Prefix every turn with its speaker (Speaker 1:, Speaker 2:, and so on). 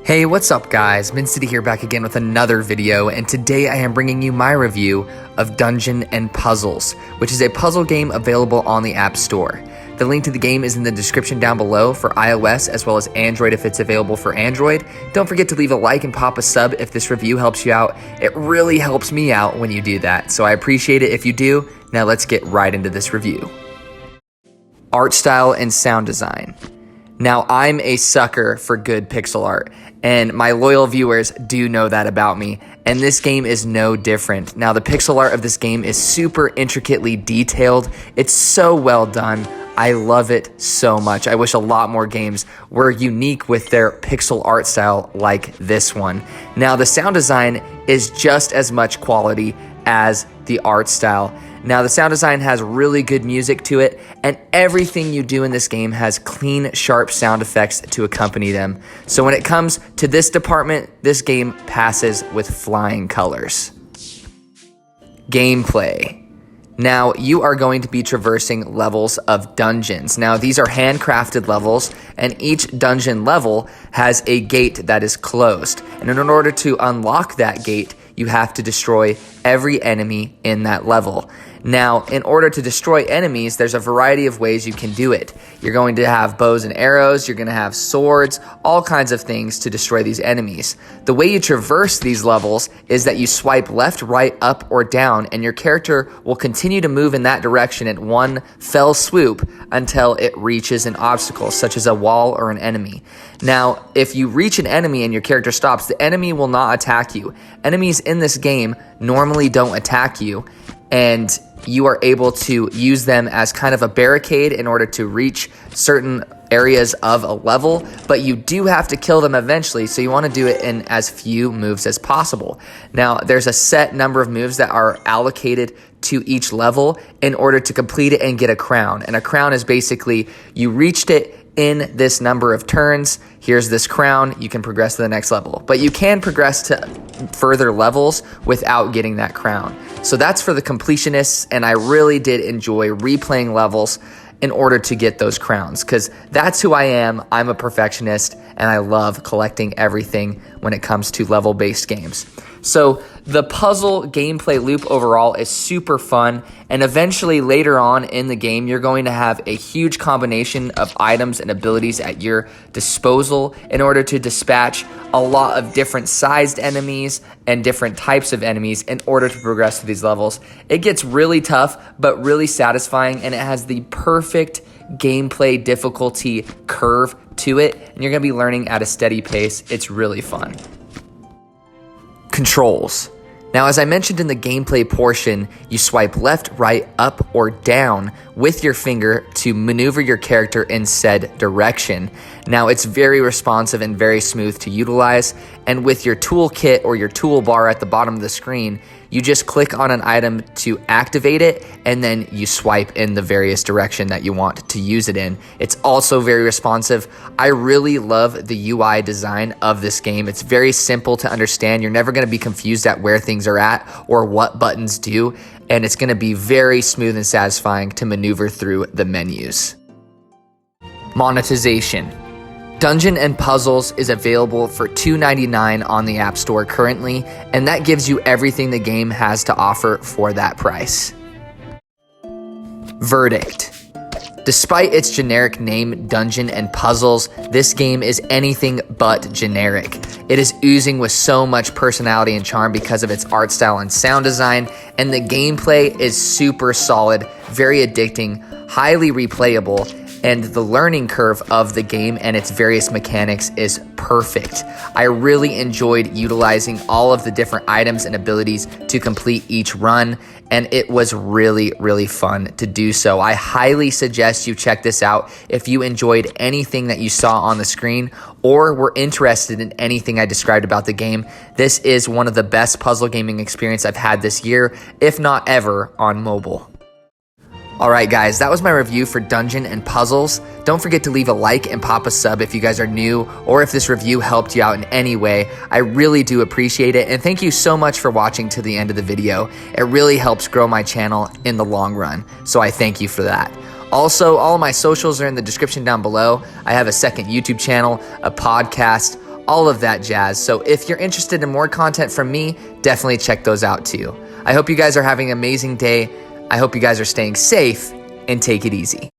Speaker 1: Hey, what's up guys? Min City here, back again with another video, and today I am bringing you my review of Dungeon and Puzzles, which is a puzzle game available on the App Store. The link to the game is in the description down below for iOS as well as Android if it's available for Android. Don't forget to leave a like and pop a sub if this review helps you out. It really helps me out when you do that, so I appreciate it if you do. Now let's get right into this review. Art style and sound design. Now, I'm a sucker for good pixel art, and my loyal viewers do know that about me, and this game is no different. Now, the pixel art of this game is super intricately detailed. It's so well done. I love it so much. I wish a lot more games were unique with their pixel art style like this one. Now, the sound design is just as much quality as the art style. Now, the sound design has really good music to it, and everything you do in this game has clean, sharp sound effects to accompany them. So when it comes to this department, this game passes with flying colors. Gameplay. Now, you are going to be traversing levels of dungeons. Now, these are handcrafted levels, and each dungeon level has a gate that is closed. And in order to unlock that gate, you have to destroy every enemy in that level. Now, in order to destroy enemies, there's a variety of ways you can do it. You're going to have bows and arrows, you're going to have swords, all kinds of things to destroy these enemies. The way you traverse these levels is that you swipe left, right, up, or down, and your character will continue to move in that direction at one fell swoop until it reaches an obstacle, such as a wall or an enemy. Now, if you reach an enemy and your character stops, the enemy will not attack you. Enemies in this game normally don't attack you, and you are able to use them as kind of a barricade in order to reach certain areas of a level, but you do have to kill them eventually, so you want to do it in as few moves as possible. Now, there's a set number of moves that are allocated to each level in order to complete it and get a crown. And a crown is basically, you reached it in this number of turns, here's this crown, you can progress to the next level. But you can progress to further levels without getting that crown. So that's for the completionists, and I really did enjoy replaying levels in order to get those crowns, because that's who I am. I'm a perfectionist, and I love collecting everything when it comes to level-based games. So the puzzle gameplay loop overall is super fun, and eventually later on in the game, you're going to have a huge combination of items and abilities at your disposal in order to dispatch a lot of different sized enemies and different types of enemies in order to progress through these levels. It gets really tough, but really satisfying, and it has the perfect gameplay difficulty curve to it, and you're going to be learning at a steady pace. It's really fun. Controls. Now, as I mentioned in the gameplay portion, you swipe left, right, up, or down with your finger to maneuver your character in said direction. Now, it's very responsive and very smooth to utilize, and with your toolkit or your toolbar at the bottom of the screen, you just click on an item to activate it, and then you swipe in the various direction that you want to use it in. It's also very responsive. I really love the UI design of this game. It's very simple to understand. You're never going to be confused at where things are at or what buttons do, and it's going to be very smooth and satisfying to maneuver through the menus. Monetization. Dungeon and Puzzles is available for $2.99 on the App Store currently, and that gives you everything the game has to offer for that price. Verdict. Despite its generic name, Dungeon and Puzzles, this game is anything but generic. It is oozing with so much personality and charm because of its art style and sound design, and the gameplay is super solid, very addicting, highly replayable, and the learning curve of the game and its various mechanics is perfect. I really enjoyed utilizing all of the different items and abilities to complete each run, and it was really, really fun to do so. I highly suggest you check this out if you enjoyed anything that you saw on the screen or were interested in anything I described about the game. This is one of the best puzzle gaming experience I've had this year, if not ever, on mobile. Alright guys, that was my review for Dungeon and Puzzles. Don't forget to leave a like and pop a sub if you guys are new, or if this review helped you out in any way. I really do appreciate it, and thank you so much for watching to the end of the video. It really helps grow my channel in the long run, so I thank you for that. Also, all of my socials are in the description down below. I have a second YouTube channel, a podcast, all of that jazz. So if you're interested in more content from me, definitely check those out too. I hope you guys are having an amazing day. I hope you guys are staying safe and take it easy.